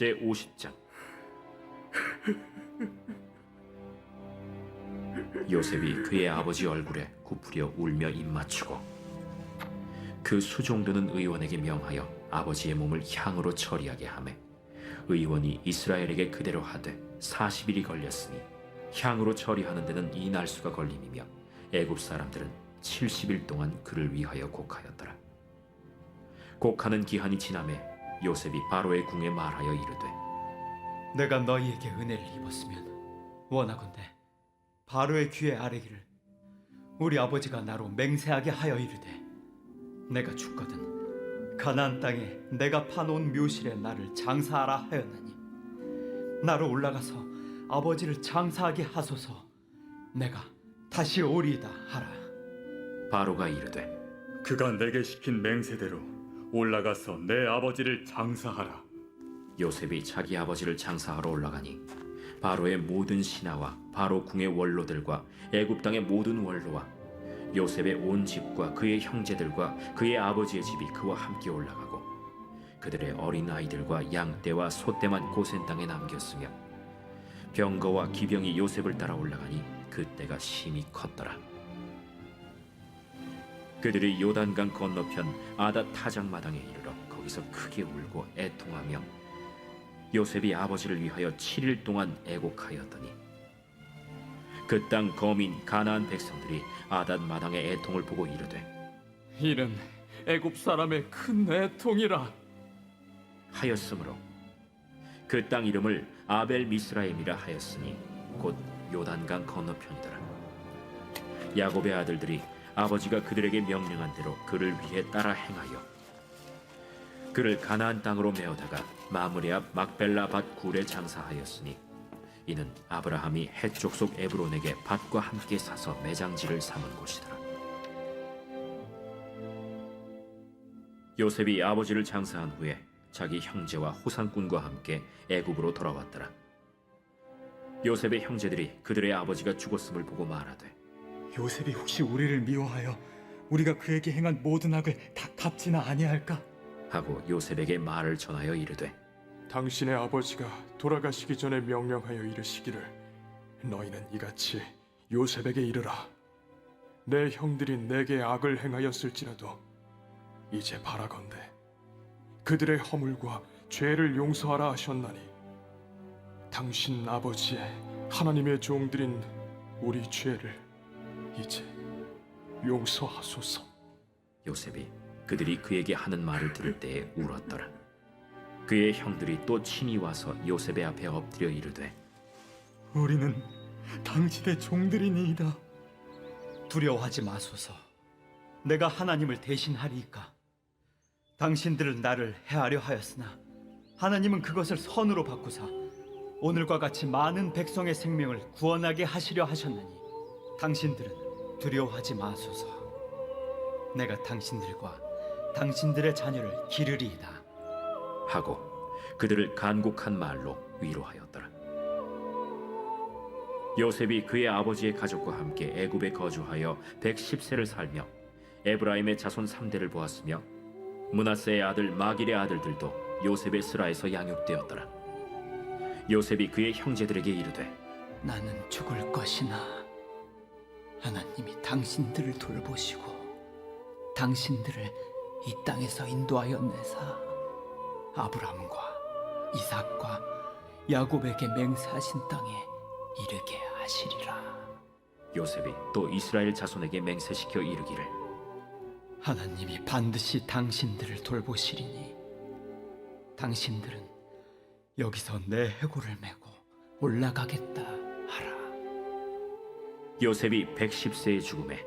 제50장. 요셉이 그의 아버지 얼굴에 굽으려 울며 입맞추고 그 수종드는 의원에게 명하여 아버지의 몸을 향으로 처리하게 하매 의원이 이스라엘에게 그대로 하되 40일이 걸렸으니 향으로 처리하는 데는 이 날수가 걸림이며 애굽 사람들은 70일 동안 그를 위하여 곡하였더라. 곡하는 기한이 지나매 요셉이 바로의 궁에 말하여 이르되 내가 너희에게 은혜를 입었으면 원하건대 바로의 귀에 아뢰기를 우리 아버지가 나로 맹세하게 하여 이르되 내가 죽거든 가나안 땅에 내가 파놓은 묘실에 나를 장사하라 하였나니 나로 올라가서 아버지를 장사하게 하소서 내가 다시 오리이다 하라. 바로가 이르되 그가 내게 시킨 맹세대로 올라가서 내 아버지를 장사하라. 요셉이 자기 아버지를 장사하러 올라가니 바로의 모든 신하와 바로 궁의 원로들과 애굽 땅의 모든 원로와 요셉의 온 집과 그의 형제들과 그의 아버지의 집이 그와 함께 올라가고 그들의 어린 아이들과 양떼와 소떼만 고센 땅에 남겼으며 병거와 기병이 요셉을 따라 올라가니 그때가 심히 컸더라. 그들이 요단강 건너편 아닷 타작마당에 이르러 거기서 크게 울고 애통하며 요셉이 아버지를 위하여 7일 동안 애곡하였더니 그 땅 거민 가나안 백성들이 아닷 마당의 애통을 보고 이르되 이는 애굽 사람의 큰 애통이라 하였으므로 그 땅 이름을 아벨 미스라임이라 하였으니 곧 요단강 건너편이더라. 야곱의 아들들이 아버지가 그들에게 명령한 대로 그를 위해 따라 행하여 그를 가나안 땅으로 메어다가 마므레 앞 막벨라 밭 굴에 장사하였으니 이는 아브라함이 헷 족속 에브론에게 밭과 함께 사서 매장지를 삼은 곳이더라. 요셉이 아버지를 장사한 후에 자기 형제와 호상꾼과 함께 애굽으로 돌아왔더라. 요셉의 형제들이 그들의 아버지가 죽었음을 보고 말하되 요셉이 혹시 우리를 미워하여 우리가 그에게 행한 모든 악을 다 갚지나 아니할까? 하고 요셉에게 말을 전하여 이르되 당신의 아버지가 돌아가시기 전에 명령하여 이르시기를 너희는 이같이 요셉에게 이르라. 내 형들이 내게 악을 행하였을지라도 이제 바라건대 그들의 허물과 죄를 용서하라 하셨나니 당신 아버지의 하나님의 종들인 우리 죄를 이제 용서하소서. 요셉이 그들이 그에게 하는 말을 들을 때에 울었더라. 그의 형들이 또 친히 와서 요셉의 앞에 엎드려 이르되 우리는 당신의 종들이니이다. 두려워하지 마소서. 내가 하나님을 대신하리이까. 당신들은 나를 해하려 하였으나 하나님은 그것을 선으로 바꾸사 오늘과 같이 많은 백성의 생명을 구원하게 하시려 하셨나니 당신들은 두려워하지 마소서. 내가 당신들과 당신들의 자녀를 기르리이다. 하고 그들을 간곡한 말로 위로하였더라. 요셉이 그의 아버지의 가족과 함께 애굽에 거주하여 110세를 살며 에브라임의 자손 3대를 보았으며 므낫세의 아들 마길의 아들들도 요셉의 스라에서 양육되었더라. 요셉이 그의 형제들에게 이르되 나는 죽을 것이나 하나님이 당신들을 돌보시고 당신들을 이 땅에서 인도하여 내사 아브라함과 이삭과 야곱에게 맹세하신 땅에 이르게 하시리라. 요셉이 또 이스라엘 자손에게 맹세시켜 이르기를 하나님이 반드시 당신들을 돌보시리니 당신들은 여기서 내 해골을 메고 올라가겠다 하라. 요셉이 110세의 죽음에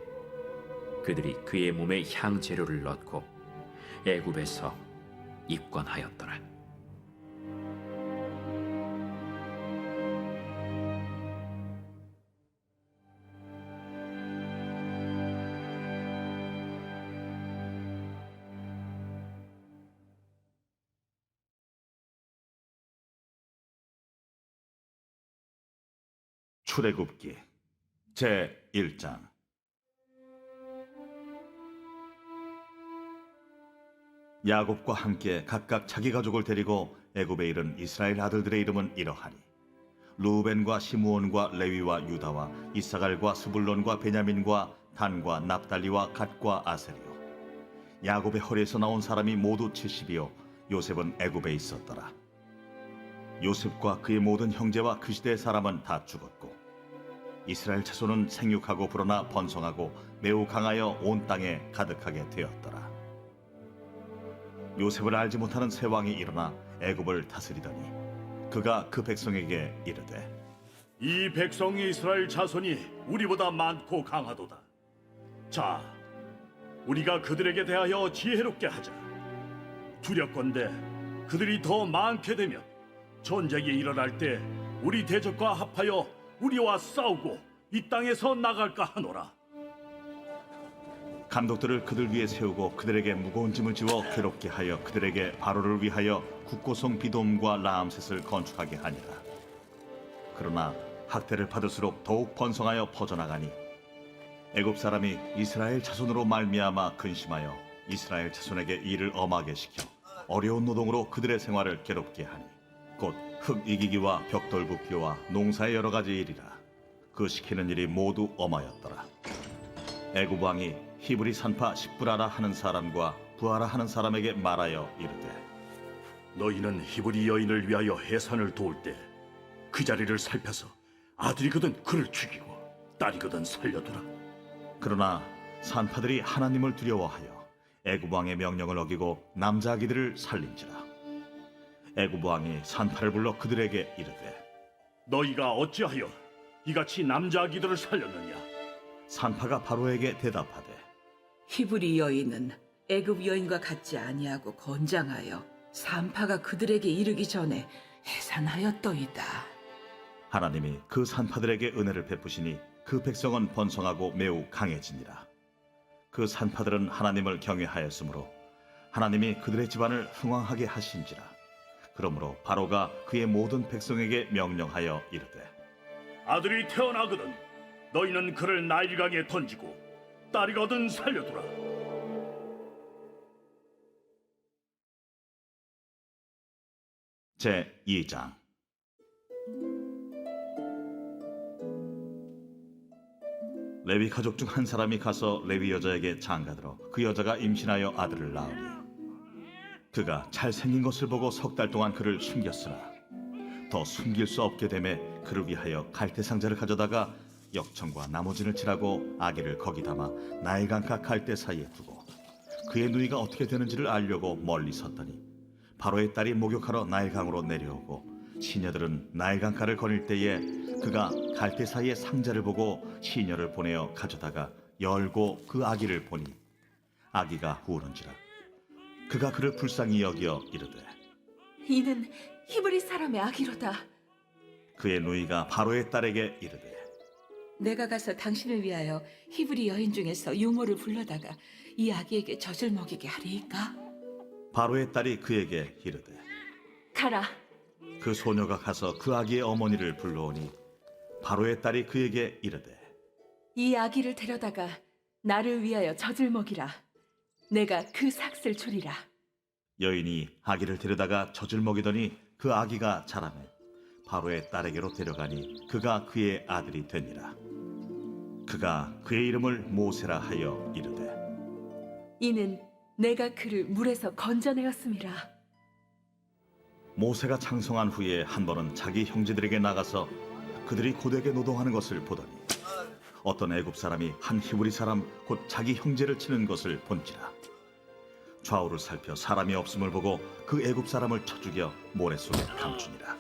그들이 그의 몸에 향재료를 넣고 애굽에서 입관하였더라. 출애굽기 제1장. 야곱과 함께 각각 자기 가족을 데리고 애굽에 이른 이스라엘 아들들의 이름은 이러하니 루벤과 시므온과 레위와 유다와 이사갈과 스불론과 베냐민과 단과 납달리와 갓과 아셀이요 야곱의 허리에서 나온 사람이 모두 70이요 요셉은 애굽에 있었더라. 요셉과 그의 모든 형제와 그 시대의 사람은 다 죽었고 이스라엘 자손은 생육하고 불어나 번성하고 매우 강하여 온 땅에 가득하게 되었더라. 요셉을 알지 못하는 새 왕이 일어나 애굽을 다스리더니 그가 그 백성에게 이르되 이 백성이 이스라엘 자손이 우리보다 많고 강하도다. 자, 우리가 그들에게 대하여 지혜롭게 하자. 두렵건대 그들이 더 많게 되면 전쟁이 일어날 때 우리 대적과 합하여 우리와 싸우고 이 땅에서 나갈까 하노라. 감독들을 그들 위에 세우고 그들에게 무거운 짐을 지워 괴롭게 하여 그들에게 바로를 위하여 국고성 비돔과 라암셋을 건축하게 하니라. 그러나 학대를 받을수록 더욱 번성하여 퍼져나가니 애굽 사람이 이스라엘 자손으로 말미암아 근심하여 이스라엘 자손에게 일을 엄하게 시켜 어려운 노동으로 그들의 생활을 괴롭게 하니 곧 흙 이기기와 벽돌 굽기와 농사의 여러 가지 일이라. 그 시키는 일이 모두 엄하였더라. 애굽 왕이 히브리 산파 십부라라 하는 사람과 부하라 하는 사람에게 말하여 이르되 너희는 히브리 여인을 위하여 해산을 도울 때 그 자리를 살펴서 아들이거든 그를 죽이고 딸이거든 살려두라. 그러나 산파들이 하나님을 두려워하여 애굽 왕의 명령을 어기고 남자 아기들을 살린지라. 애굽 왕이 산파를 불러 그들에게 이르되 너희가 어찌하여 이같이 남자 아기들을 살렸느냐? 산파가 바로에게 대답하되 히브리 여인은 애굽 여인과 같지 아니하고 건장하여 산파가 그들에게 이르기 전에 해산하였더이다. 하나님이 그 산파들에게 은혜를 베푸시니 그 백성은 번성하고 매우 강해지니라. 그 산파들은 하나님을 경외하였으므로 하나님이 그들의 집안을 흥왕하게 하신지라. 그러므로 바로가 그의 모든 백성에게 명령하여 이르되 아들이 태어나거든 너희는 그를 나일강에 던지고 딸이거든 살려두라. 제2장 레위 가족 중 한 사람이 가서 레위 여자에게 장가들어 그 여자가 임신하여 아들을 낳으니 그가 잘생긴 것을 보고 석 달 동안 그를 숨겼으나 더 숨길 수 없게 되매 그를 위하여 갈대 상자를 가져다가 역청과 나무진을 칠하고 아기를 거기 담아 나일강가 갈대 사이에 두고 그의 누이가 어떻게 되는지를 알려고 멀리 섰더니 바로의 딸이 목욕하러 나일강으로 내려오고 시녀들은 나일강가를 거닐 때에 그가 갈대 사이에 상자를 보고 시녀를 보내어 가져다가 열고 그 아기를 보니 아기가 우는지라. 그가 그를 불쌍히 여기어 이르되 이는 히브리 사람의 아기로다. 그의 누이가 바로의 딸에게 이르되 내가 가서 당신을 위하여 히브리 여인 중에서 유모를 불러다가 이 아기에게 젖을 먹이게 하리이까? 바로의 딸이 그에게 이르되 가라. 그 소녀가 가서 그 아기의 어머니를 불러오니 바로의 딸이 그에게 이르되 이 아기를 데려다가 나를 위하여 젖을 먹이라. 내가 그 삭슬 주리라. 여인이 아기를 데려다가 젖을 먹이더니 그 아기가 자라매 바로의 딸에게로 데려가니 그가 그의 아들이 되니라. 그가 그의 이름을 모세라 하여 이르되 이는 내가 그를 물에서 건져내었음이라. 모세가 창성한 후에 한 번은 자기 형제들에게 나가서 그들이 고되게 노동하는 것을 보더니 어떤 애굽 사람이 한 히브리 사람 곧 자기 형제를 치는 것을 본지라. 좌우를 살펴 사람이 없음을 보고 그 애굽 사람을 쳐 죽여 모래 속에 감추니라.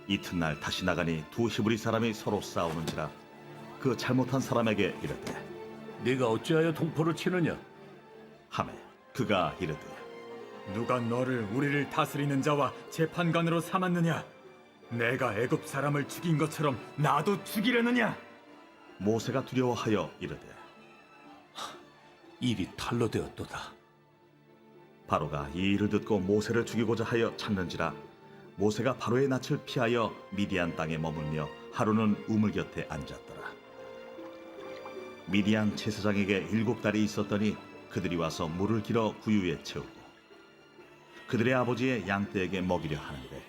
이튿날 다시 나가니 두 히브리 사람이 서로 싸우는지라. 그 잘못한 사람에게 이르되 네가 어찌하여 동포를 치느냐? 하매 그가 이르되 누가 너를 우리를 다스리는 자와 재판관으로 삼았느냐? 내가 애굽 사람을 죽인 것처럼 나도 죽이려느냐? 모세가 두려워하여 이르되 일이 탈로 되었도다. 바로가 이 일을 듣고 모세를 죽이고자 하여 찾는지라. 모세가 바로의 낯을 피하여 미디안 땅에 머물며 하루는 우물 곁에 앉았더라. 미디안 제사장에게 7달이 있었더니 그들이 와서 물을 길어 구유에 채우고 그들의 아버지의 양떼에게 먹이려 하는데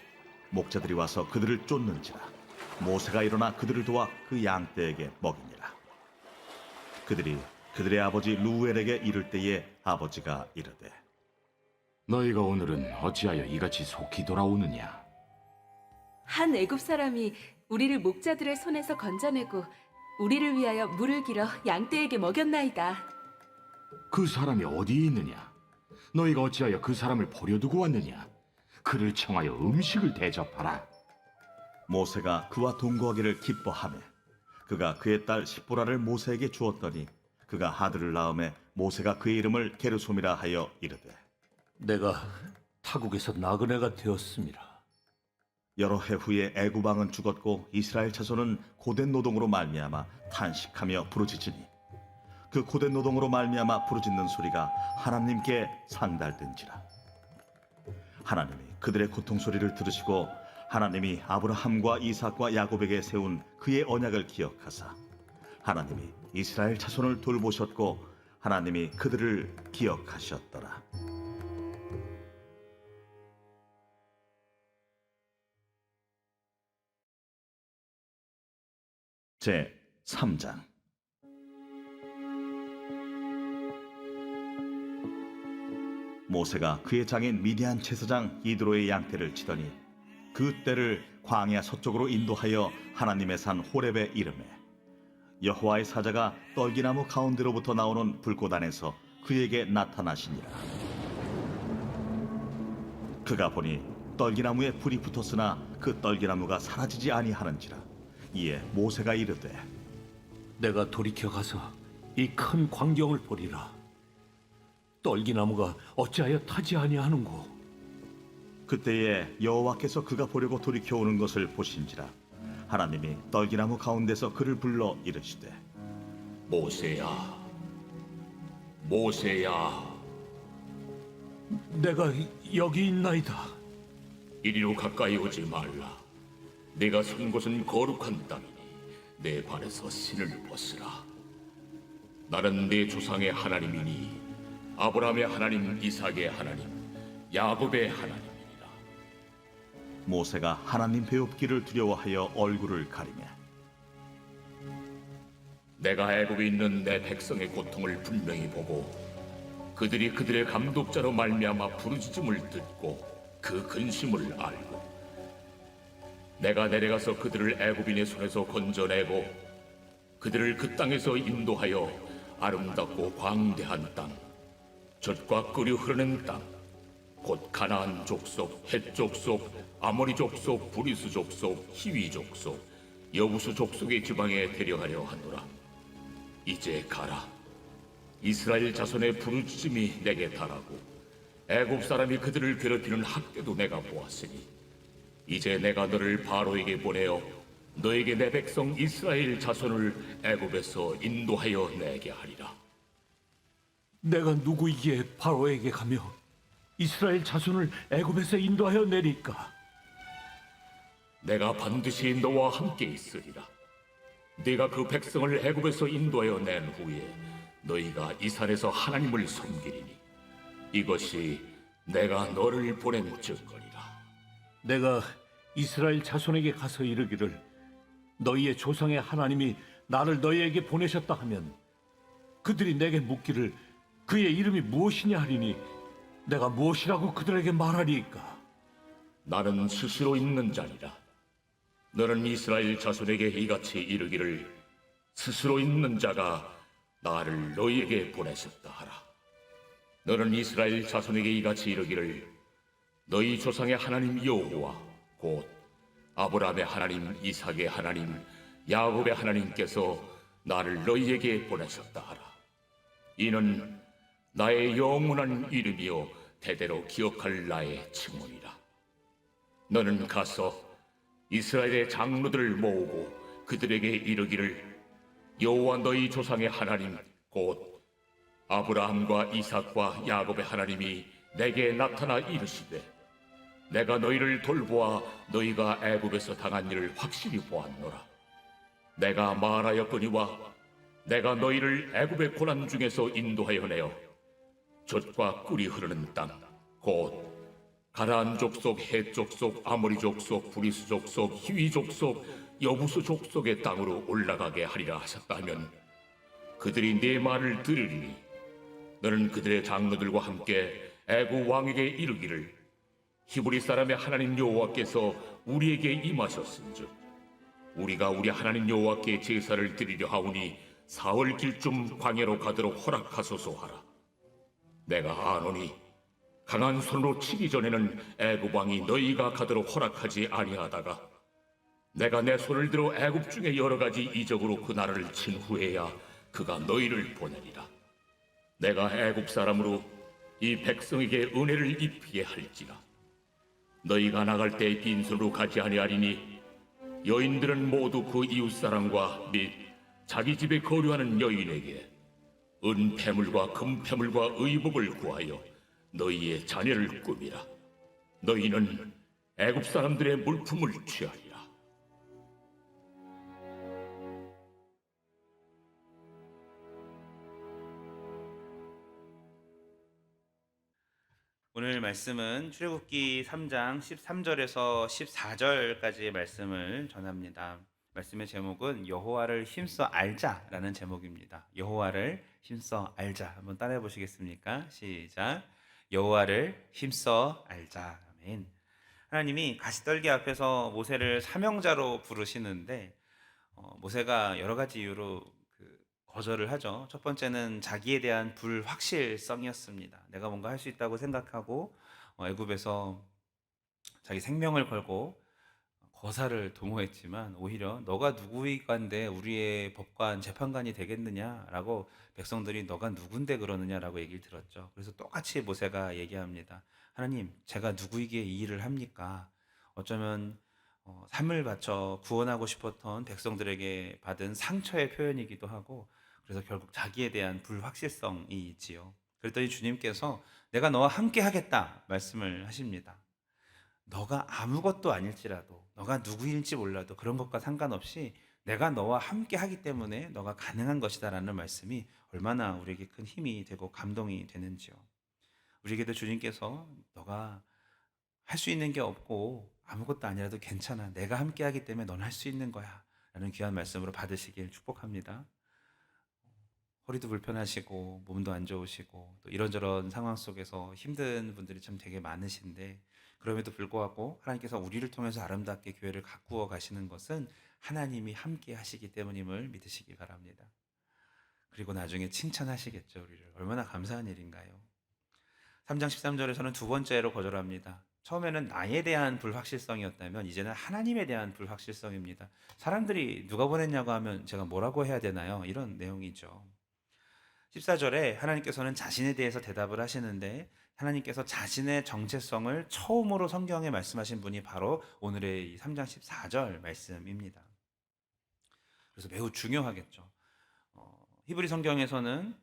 목자들이 와서 그들을 쫓는지라 모세가 일어나 그들을 도와 그 양떼에게 먹이니라. 그들이 그들의 아버지 루엘에게 이를 때에 아버지가 이르되 너희가 오늘은 어찌하여 이같이 속히 돌아오느냐? 한 애굽 사람이 우리를 목자들의 손에서 건져내고 우리를 위하여 물을 길어 양떼에게 먹였나이다. 그 사람이 어디에 있느냐? 너희가 어찌하여 그 사람을 버려두고 왔느냐? 그를 청하여 음식을 대접하라. 모세가 그와 동거하기를 기뻐하며 그가 그의 딸 십보라를 모세에게 주었더니 그가 아들을 낳음에 모세가 그의 이름을 게르솜이라 하여 이르되 내가 타국에서 나그네가 되었습니다. 여러 해 후에 애굽 왕은 죽었고 이스라엘 자손은 고된 노동으로 말미암아 탄식하며 부르짖으니 그 고된 노동으로 말미암아 부르짖는 소리가 하나님께 상달된지라. 하나님이 그들의 고통 소리를 들으시고 하나님이 아브라함과 이삭과 야곱에게 세운 그의 언약을 기억하사 하나님이 이스라엘 자손을 돌보셨고 하나님이 그들을 기억하셨더라. 제 3장. 모세가 그의 장인 미디안 제사장 이드로의 양떼를 치더니 그 떼를 광야 서쪽으로 인도하여 하나님의 산 호렙에 이르매 여호와의 사자가 떨기나무 가운데로부터 나오는 불꽃 안에서 그에게 나타나시니라. 그가 보니 떨기나무에 불이 붙었으나 그 떨기나무가 사라지지 아니하는지라. 이에 모세가 이르되 내가 돌이켜 가서 이 큰 광경을 보리라. 떨기나무가 어찌하여 타지 아니하는고? 그때에 여호와께서 그가 보려고 돌이켜 오는 것을 보신지라. 하나님이 떨기나무 가운데서 그를 불러 이르시되 모세야, 모세야. 내가 여기 있나이다. 이리로 가까이 오지 말라. 내가 선 곳은 거룩한 땅이니 내 발에서 신을 벗으라. 나는 내 조상의 하나님이니 아브라함의 하나님, 이삭의 하나님, 야곱의 하나님이니라. 모세가 하나님 배웁기를 두려워하여 얼굴을 가리며 내가 애굽에 있는 내 백성의 고통을 분명히 보고 그들이 그들의 감독자로 말미암아 부르짖음을 듣고 그 근심을 알고 내가 내려가서 그들을 애굽인의 손에서 건져내고 그들을 그 땅에서 인도하여 아름답고 광대한 땅, 젖과 꿀이 흐르는 땅, 곧 가나안 족속, 헷 족속, 아모리 족속, 브리스 족속, 히위 족속, 여부수 족속의 지방에 데려가려 하노라. 이제 가라. 이스라엘 자손의 부르짖음이 내게 달하고 애굽 사람이 그들을 괴롭히는 학대도 내가 보았으니 이제 내가 너를 바로에게 보내어 너에게 내 백성 이스라엘 자손을 애굽에서 인도하여 내게 하리라. 내가 누구이기에 바로에게 가며 이스라엘 자손을 애굽에서 인도하여 내릴까? 내가 반드시 너와 함께 있으리라. 네가 그 백성을 애굽에서 인도하여 낸 후에 너희가 이 산에서 하나님을 섬기리니 이것이 내가 너를 보낸 증거니라. 내가 이스라엘 자손에게 가서 이르기를 너희의 조상의 하나님이 나를 너희에게 보내셨다 하면 그들이 내게 묻기를 그의 이름이 무엇이냐 하리니 내가 무엇이라고 그들에게 말하리이까? 나는 스스로 있는 자니라. 너는 이스라엘 자손에게 이같이 이르기를 스스로 있는 자가 나를 너희에게 보내셨다 하라. 너는 이스라엘 자손에게 이같이 이르기를 너희 조상의 하나님 여호와 곧 아브라함의 하나님, 이삭의 하나님, 야곱의 하나님께서 나를 너희에게 보내셨다 하라. 이는 나의 영원한 이름이요 대대로 기억할 나의 칭호니라. 너는 가서 이스라엘의 장로들을 모으고 그들에게 이르기를 여호와 너희 조상의 하나님 곧 아브라함과 이삭과 야곱의 하나님이 내게 나타나 이르시되 내가 너희를 돌보아 너희가 애굽에서 당한 일을 확실히 보았노라. 내가 말하였거니와 내가 너희를 애굽의 고난 중에서 인도하여 내어 젖과 꿀이 흐르는 땅 곧 가나안 족속, 헷 족속, 아모리 족속, 브리스 족속, 히위 족속, 여부수 족속의 땅으로 올라가게 하리라 하셨다면 그들이 네 말을 들으리니 너는 그들의 장로들과 함께 애굽 왕에게 이르기를 히브리 사람의 하나님 여호와께서 우리에게 임하셨은즉 우리가 우리 하나님 여호와께 제사를 드리려 하오니 사흘 길쯤 광야로 가도록 허락하소서 하라. 내가 아노니 강한 손으로 치기 전에는 애굽 왕이 너희가 가도록 허락하지 아니하다가 내가 내 손을 들어 애굽 중에 여러 가지 이적으로 그 나라를 친 후에야 그가 너희를 보내리라. 내가 애굽 사람으로 이 백성에게 은혜를 입히게 할지라. 너희가 나갈 때 빈손으로 가지 아니하리니 여인들은 모두 그 이웃 사람과 및 자기 집에 거류하는 여인에게 은폐물과 금폐물과 의복을 구하여 너희의 자녀를 꾸미라. 너희는 애굽 사람들의 물품을 취하리라. 오늘 말씀은 출애굽기 3장 13절에서 14절까지의 말씀을 전합니다. 말씀의 제목은 여호와를 힘써 알자라는 제목입니다. 여호와를 힘써 알자. 한번 따라해 보시겠습니까? 시작. 여호와를 힘써 알자. 아멘. 하나님이 가시떨기 앞에서 모세를 사명자로 부르시는데 모세가 여러 가지 이유로 거절을 하죠. 첫 번째는 자기에 대한 불확실성이었습니다. 내가 뭔가 할 수 있다고 생각하고 애굽에서 자기 생명을 걸고 거사를 도모했지만 오히려 너가 누구이간데 우리의 법관 재판관이 되겠느냐라고 백성들이 너가 누군데 그러느냐라고 얘기를 들었죠. 그래서 똑같이 모세가 얘기합니다. 하나님, 제가 누구이기에 이 일을 합니까? 어쩌면 삶을 바쳐 구원하고 싶었던 백성들에게 받은 상처의 표현이기도 하고, 그래서 결국 자기에 대한 불확실성이 있지요. 그랬더니 주님께서 내가 너와 함께 하겠다 말씀을 하십니다. 너가 아무것도 아닐지라도, 너가 누구일지 몰라도 그런 것과 상관없이 내가 너와 함께 하기 때문에 너가 가능한 것이다 라는 말씀이 얼마나 우리에게 큰 힘이 되고 감동이 되는지요. 우리에게도 주님께서 너가 할 수 있는 게 없고 아무것도 아니라도 괜찮아, 내가 함께 하기 때문에 넌 할 수 있는 거야 라는 귀한 말씀으로 받으시길 축복합니다. 허리도 불편하시고 몸도 안 좋으시고 또 이런저런 상황 속에서 힘든 분들이 참 되게 많으신데, 그럼에도 불구하고 하나님께서 우리를 통해서 아름답게 교회를 가꾸어 가시는 것은 하나님이 함께 하시기 때문임을 믿으시기 바랍니다. 그리고 나중에 칭찬하시겠죠. 우리를 얼마나 감사한 일인가요. 3장 13절에서는 두 번째로 거절합니다. 처음에는 나에 대한 불확실성이었다면 이제는 하나님에 대한 불확실성입니다. 사람들이 누가 보냈냐고 하면 제가 뭐라고 해야 되나요? 이런 내용이죠. 14절에 하나님께서는 자신에 대해서 대답을 하시는데, 하나님께서 자신의 정체성을 처음으로 성경에 말씀하신 분이 바로 오늘의 이 3장 14절 말씀입니다. 그래서 매우 중요하겠죠. 히브리 성경에서는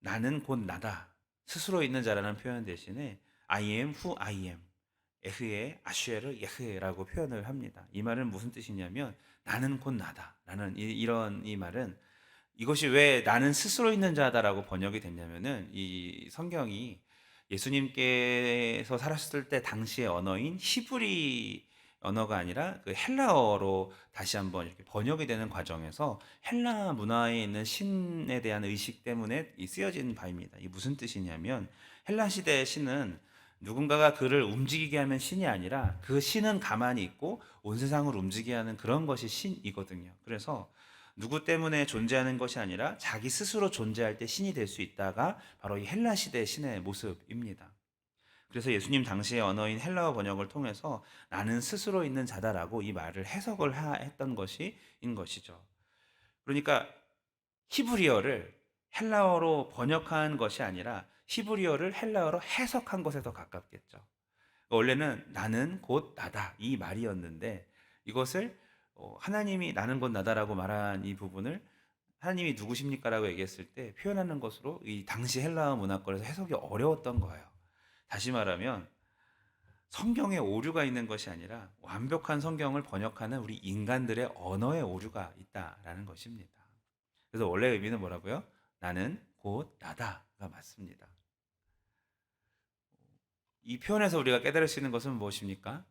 나는 곧 나다, 스스로 있는 자라는 표현 대신에 I am who I am, 에흐에 아슈에르 예흐라고 표현을 합니다. 이 말은 무슨 뜻이냐면 나는 곧 나다 라는 이 말은, 이것이 왜 나는 스스로 있는 자다라고 번역이 됐냐면은 이 성경이 예수님께서 살았을 때 당시의 언어인 히브리 언어가 아니라 그 헬라어로 다시 한번 이렇게 번역이 되는 과정에서 헬라 문화에 있는 신에 대한 의식 때문에 쓰여진 바입니다. 이게 무슨 뜻이냐면 헬라 시대의 신은 누군가가 그를 움직이게 하면 신이 아니라 그 신은 가만히 있고 온 세상을 움직이게 하는 그런 것이 신이거든요. 그래서 누구 때문에 존재하는 것이 아니라 자기 스스로 존재할 때 신이 될 수 있다가 바로 이 헬라 시대의 신의 모습입니다. 그래서 예수님 당시의 언어인 헬라어 번역을 통해서 나는 스스로 있는 자다라고 이 말을 해석을 했던 것인 것이죠. 그러니까 히브리어를 헬라어로 번역한 것이 아니라 히브리어를 헬라어로 해석한 것에 더 가깝겠죠. 원래는 나는 곧 나다 이 말이었는데, 이것을 하나님이 나는 곧 나다라고 말한 이 부분을 하나님이 누구십니까? 라고 얘기했을 때 표현하는 것으로 이 당시 헬라어 문화권에서 해석이 어려웠던 거예요. 다시 말하면 성경에 오류가 있는 것이 아니라 완벽한 성경을 번역하는 우리 인간들의 언어에 오류가 있다라는 것입니다. 그래서 원래 의미는 뭐라고요? 나는 곧 나다가 맞습니다. 이 표현에서 우리가 깨달을 수 있는 것은 무엇입니까?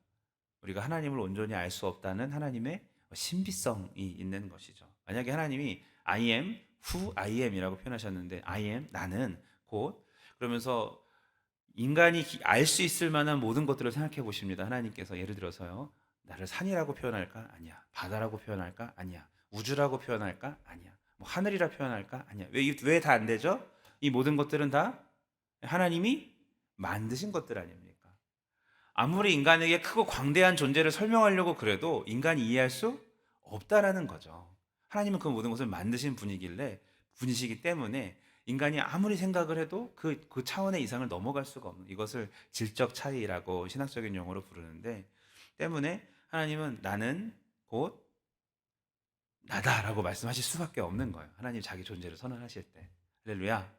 우리가 하나님을 온전히 알 수 없다는 하나님의 신비성이 있는 것이죠. 만약에 하나님이 I am who I am이라고 표현하셨는데 I am 나는 곧 그러면서 인간이 알 수 있을 만한 모든 것들을 생각해 보십니다. 하나님께서 예를 들어서요. 나를 산이라고 표현할까? 아니야. 바다라고 표현할까? 아니야. 우주라고 표현할까? 아니야. 뭐 하늘이라 표현할까? 아니야. 왜 다 안 되죠? 이 모든 것들은 다 하나님이 만드신 것들 아닙니까? 아무리 인간에게 크고 광대한 존재를 설명하려고 그래도 인간이 이해할 수 없다라는 거죠. 하나님은 그 모든 것을 만드신 분이시기 때문에 인간이 아무리 생각을 해도 그 차원의 이상을 넘어갈 수가 없는 이것을 질적 차이라고 신학적인 용어로 부르는데 때문에 하나님은 나는 곧 나다라고 말씀하실 수밖에 없는 거예요. 하나님 자기 존재를 선언하실 때. 할렐루야.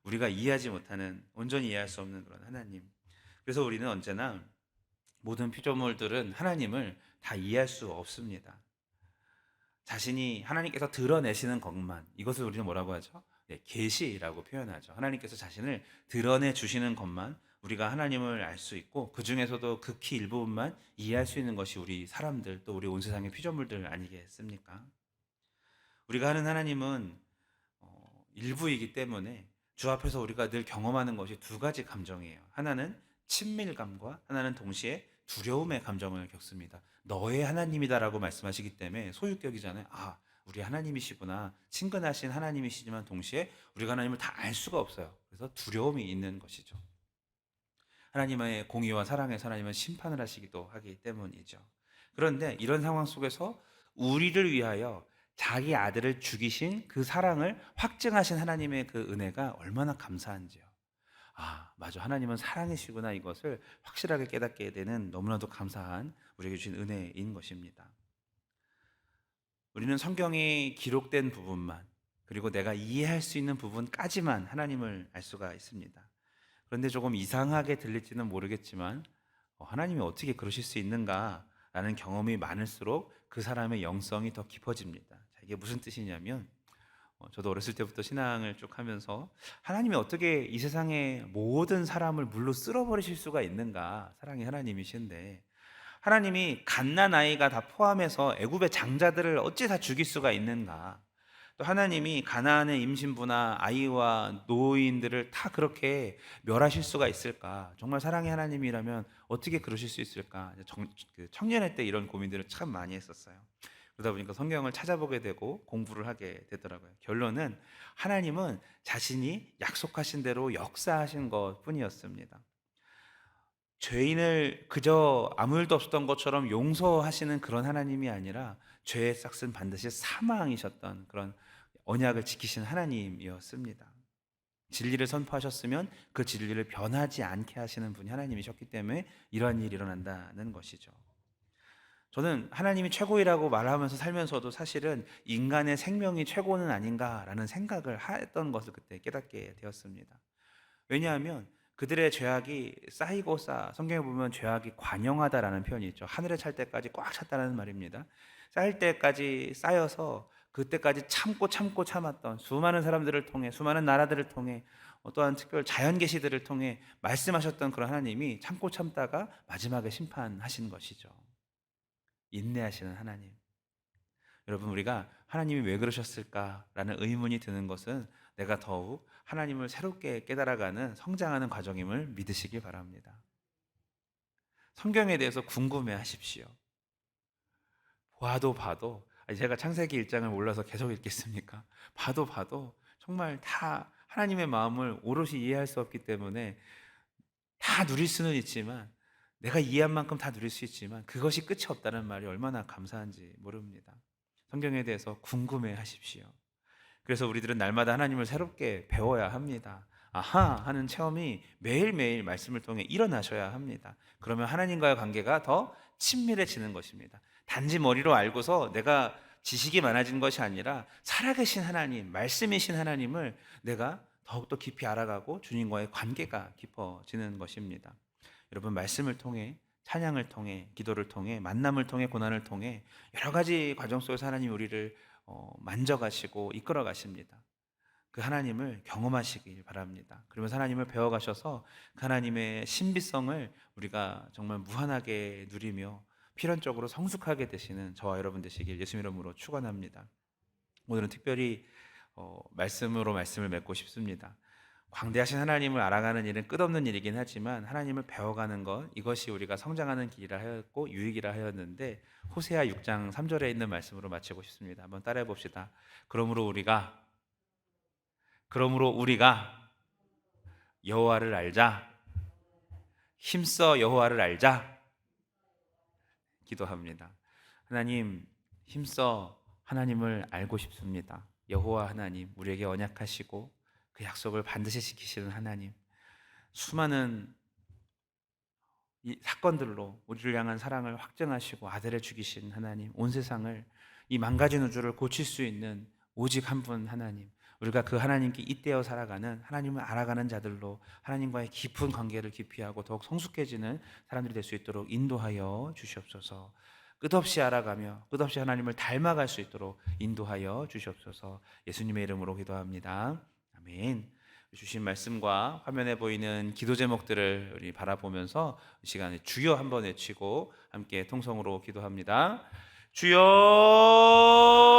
우리가 이해하지 못하는 온전히 이해할 수 없는 그런 하나님. 그래서 우리는 언제나 모든 피조물들은 하나님을 다 이해할 수 없습니다. 자신이 하나님께서 드러내시는 것만 이것을 우리는 뭐라고 하죠? 네, 계시라고 표현하죠. 하나님께서 자신을 드러내 주시는 것만 우리가 하나님을 알 수 있고 그 중에서도 극히 일부분만 이해할 수 있는 것이 우리 사람들 또 우리 온 세상의 피조물들 아니겠습니까? 우리가 하는 하나님은 일부이기 때문에 주 앞에서 우리가 늘 경험하는 것이 두 가지 감정이에요. 하나는 친밀감과 하나는 동시에 두려움의 감정을 겪습니다. 너의 하나님이다라고 말씀하시기 때문에 소유격이잖아요. 아, 우리 하나님이시구나. 친근하신 하나님이시지만 동시에 우리가 하나님을 다 알 수가 없어요. 그래서 두려움이 있는 것이죠. 하나님의 공의와 사랑에서 하나님은 심판을 하시기도 하기 때문이죠. 그런데 이런 상황 속에서 우리를 위하여 자기 아들을 죽이신 그 사랑을 확증하신 하나님의 그 은혜가 얼마나 감사한지요. 아, 맞아. 하나님은 사랑이시구나. 이것을 확실하게 깨닫게 되는 너무나도 감사한 우리에게 주신 은혜인 것입니다. 우리는 성경에 기록된 부분만 그리고 내가 이해할 수 있는 부분까지만 하나님을 알 수가 있습니다. 그런데 조금 이상하게 들릴지는 모르겠지만 하나님이 어떻게 그러실 수 있는가라는 경험이 많을수록 그 사람의 영성이 더 깊어집니다. 자, 이게 무슨 뜻이냐면 저도 어렸을 때부터 신앙을 쭉 하면서 하나님이 어떻게 이 세상의 모든 사람을 물로 쓸어버리실 수가 있는가. 사랑이 하나님이신데 하나님이 갓난 아이가 다 포함해서 애굽의 장자들을 어찌 다 죽일 수가 있는가. 또 하나님이 가나안의 임신부나 아이와 노인들을 다 그렇게 멸하실 수가 있을까? 정말 사랑의 하나님이라면 어떻게 그러실 수 있을까? 청년회 때 이런 고민들을 참 많이 했었어요. 그러다 보니까 성경을 찾아보게 되고 공부를 하게 되더라고요. 결론은 하나님은 자신이 약속하신 대로 역사하신 것 뿐이었습니다. 죄인을 그저 아무 일도 없었던 것처럼 용서하시는 그런 하나님이 아니라 죄의 싹은 반드시 사망이셨던 그런 언약을 지키신 하나님이었습니다. 진리를 선포하셨으면 그 진리를 변하지 않게 하시는 분이 하나님이셨기 때문에 이러한 일이 일어난다는 것이죠. 저는 하나님이 최고이라고 말하면서 살면서도 사실은 인간의 생명이 최고는 아닌가라는 생각을 했던 것을 그때 깨닫게 되었습니다. 왜냐하면 그들의 죄악이 쌓이고 성경에 보면 죄악이 관영하다라는 표현이 있죠. 하늘에 찰 때까지 꽉 찼다는 말입니다. 쌓일 때까지 쌓여서 그때까지 참고 참았던 수많은 사람들을 통해 수많은 나라들을 통해 또한 특별 자연 계시들을 통해 말씀하셨던 그런 하나님이 참고 참다가 마지막에 심판하신 것이죠. 인내하시는 하나님. 여러분, 우리가 하나님이 왜 그러셨을까라는 의문이 드는 것은 내가 더욱 하나님을 새롭게 깨달아가는 성장하는 과정임을 믿으시기 바랍니다. 성경에 대해서 궁금해하십시오. 봐도 제가 창세기 1장을 몰라서 계속 읽겠습니까? 봐도 정말 다 하나님의 마음을 오롯이 이해할 수 없기 때문에 다 누릴 수는 있지만 내가 이해한 만큼 다 누릴 수 있지만 그것이 끝이 없다는 말이 얼마나 감사한지 모릅니다. 성경에 대해서 궁금해 하십시오. 그래서 우리들은 날마다 하나님을 새롭게 배워야 합니다. 아하 하는 체험이 매일매일 말씀을 통해 일어나셔야 합니다. 그러면 하나님과의 관계가 더 친밀해지는 것입니다. 단지 머리로 알고서 내가 지식이 많아진 것이 아니라 살아계신 하나님, 말씀이신 하나님을 내가 더욱더 깊이 알아가고 주님과의 관계가 깊어지는 것입니다. 여러분, 말씀을 통해, 찬양을 통해, 기도를 통해, 만남을 통해, 고난을 통해 여러 가지 과정 속에서 하나님 우리를 만져가시고 이끌어 가십니다. 그 하나님을 경험하시길 바랍니다. 그러면서 하나님을 배워가셔서 그 하나님의 신비성을 우리가 정말 무한하게 누리며 필연적으로 성숙하게 되시는 저와 여러분 되시길 예수 이름으로 축원합니다. 오늘은 특별히 말씀을 맺고 싶습니다. 광대하신 하나님을 알아가는 일은 끝없는 일이긴 하지만 하나님을 배워가는 것, 이것이 우리가 성장하는 길이라 하였고 유익이라 하였는데, 호세아 6장 3절에 있는 말씀으로 마치고 싶습니다. 한번 따라해 봅시다. 그러므로 우리가 여호와를 알자, 힘써 여호와를 알자 기도합니다. 하나님, 힘써 하나님을 알고 싶습니다. 여호와 하나님, 우리에게 언약하시고 그 약속을 반드시 지키시는 하나님, 수많은 이 사건들로 우리를 향한 사랑을 확증하시고 아들을 죽이신 하나님, 온 세상을, 이 망가진 우주를 고칠 수 있는 오직 한 분 하나님, 우리가 그 하나님께 잇대어 살아가는, 하나님을 알아가는 자들로 하나님과의 깊은 관계를 기피하고 더욱 성숙해지는 사람들이 될 수 있도록 인도하여 주시옵소서. 끝없이 알아가며 끝없이 하나님을 닮아갈 수 있도록 인도하여 주시옵소서. 예수님의 이름으로 기도합니다. 아멘. 주신 말씀과 화면에 보이는 기도 제목들을 우리 바라보면서 이 시간에 주여 한번 외치고 함께 통성으로 기도합니다. 주여